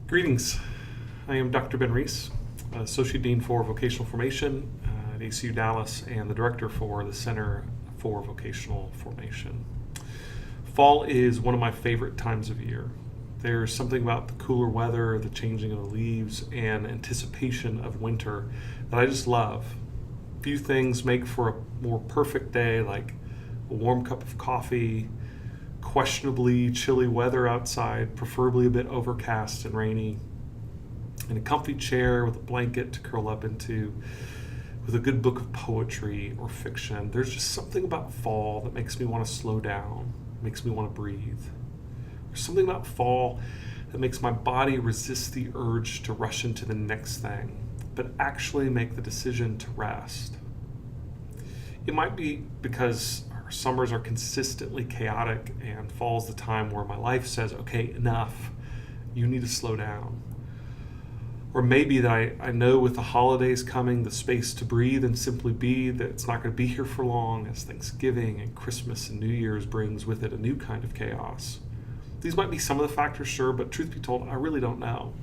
Greetings. I am Dr. Ben Reese, Associate Dean for Vocational Formation at ACU Dallas and the Director for the Center for Vocational Formation. Fall is one of my favorite times of year. There's something about the cooler weather, the changing of the leaves, and anticipation of winter that I just love. Few things make for a more perfect day, like a warm cup of coffee, questionably chilly weather outside, preferably a bit overcast and rainy, and a comfy chair with a blanket to curl up into, with a good book of poetry or fiction. There's just something about fall that makes me want to slow down, makes me want to breathe. There's something about fall that makes my body resist the urge to rush into the next thing, but actually make the decision to rest. It might be because our summers are consistently chaotic and fall's the time where my life says, okay, enough, you need to slow down. Or maybe that I know with the holidays coming, the space to breathe and simply be, that it's not going to be here for long, as Thanksgiving and Christmas and New Year's brings with it a new kind of chaos. These might be some of the factors, sure, but truth be told, I really don't know.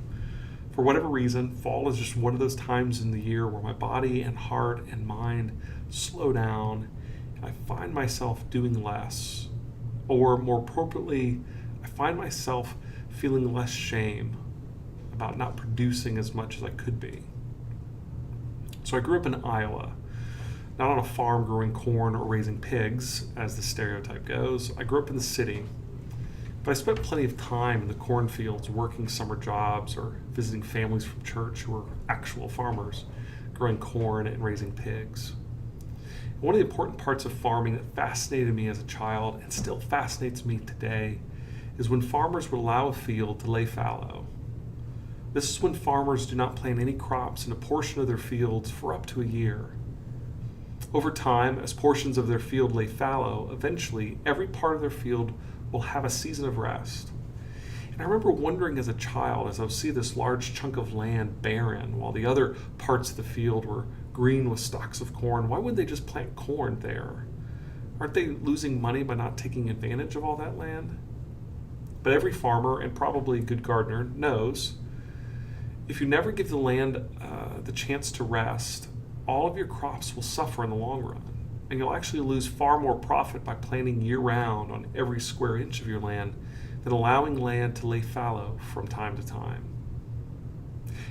For whatever reason, fall is just one of those times in the year where my body and heart and mind slow down, and I find myself doing less. Or more appropriately, I find myself feeling less shame about not producing as much as I could be. So I grew up in Iowa, not on a farm growing corn or raising pigs, as the stereotype goes. I grew up in the city, but I spent plenty of time in the cornfields working summer jobs or visiting families from church who were actual farmers, growing corn and raising pigs. One of the important parts of farming that fascinated me as a child and still fascinates me today is when farmers would allow a field to lay fallow. This is when farmers do not plant any crops in a portion of their fields for up to a year. Over time, as portions of their field lay fallow, eventually every part of their field will have a season of rest. And I remember wondering as a child, as I would see this large chunk of land barren while the other parts of the field were green with stalks of corn, why wouldn't they just plant corn there? Aren't they losing money by not taking advantage of all that land? But every farmer, and probably a good gardener, knows if you never give the land the chance to rest, all of your crops will suffer in the long run. And you'll actually lose far more profit by planting year-round on every square inch of your land than allowing land to lay fallow from time to time.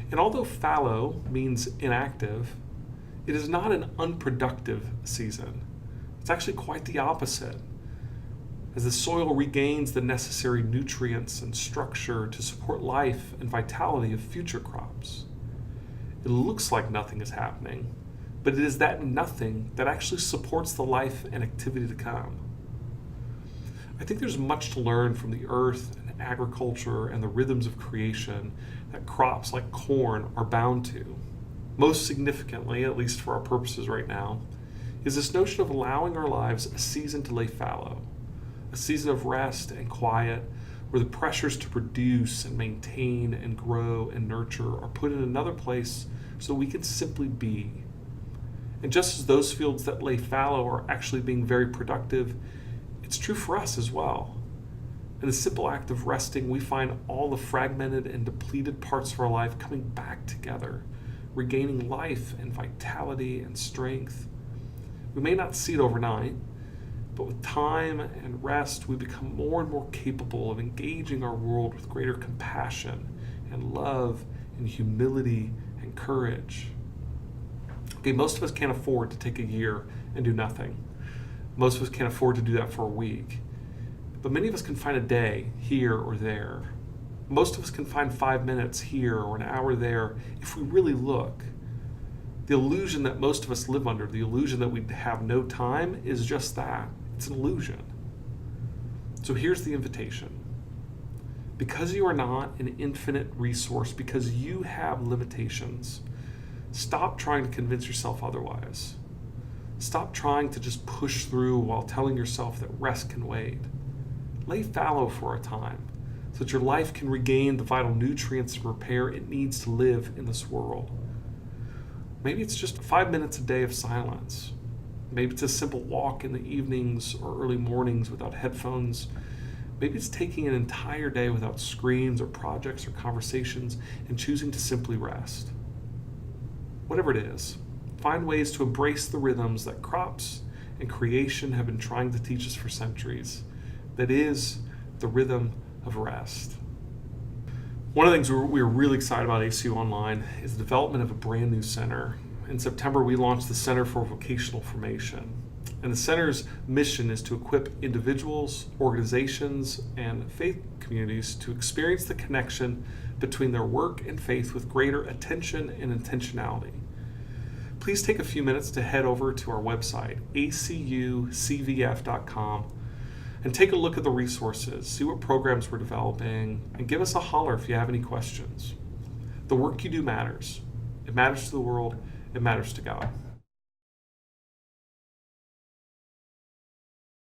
And although fallow means inactive, it is not an unproductive season. It's actually quite the opposite, as the soil regains the necessary nutrients and structure to support life and vitality of future crops. It looks like nothing is happening, but it is that nothing that actually supports the life and activity to come. I think there's much to learn from the earth and agriculture and the rhythms of creation that crops like corn are bound to. Most significantly, at least for our purposes right now, is this notion of allowing our lives a season to lay fallow, a season of rest and quiet where the pressures to produce and maintain and grow and nurture are put in another place so we can simply be. And just as those fields that lay fallow are actually being very productive, it's true for us as well. In the simple act of resting, we find all the fragmented and depleted parts of our life coming back together, regaining life and vitality and strength. We may not see it overnight, but with time and rest, we become more and more capable of engaging our world with greater compassion and love and humility and courage. Okay, most of us can't afford to take a year and do nothing. Most of us can't afford to do that for a week. But many of us can find a day here or there. Most of us can find 5 minutes here or an hour there if we really look. The illusion that most of us live under, the illusion that we have no time, is just that. It's an illusion. So here's the invitation. Because you are not an infinite resource, because you have limitations, stop trying to convince yourself otherwise. Stop trying to just push through while telling yourself that rest can wait. Lay fallow for a time so that your life can regain the vital nutrients and repair it needs to live in this world. Maybe it's just 5 minutes a day of silence. Maybe it's a simple walk in the evenings or early mornings without headphones Maybe it's taking an entire day without screens or projects or conversations and choosing to simply rest. Whatever it is, find ways to embrace the rhythms that crops and creation have been trying to teach us for centuries. That is the rhythm of rest. One of the things we're really excited about ACU Online is the development of a brand new center. In September, we launched the Center for Vocational Formation. And the center's mission is to equip individuals, organizations, and faith communities to experience the connection between their work and faith with greater attention and intentionality. Please take a few minutes to head over to our website, acucvf.com, and take a look at the resources, see what programs we're developing, and give us a holler if you have any questions. The work you do matters. It matters to the world. It matters to God.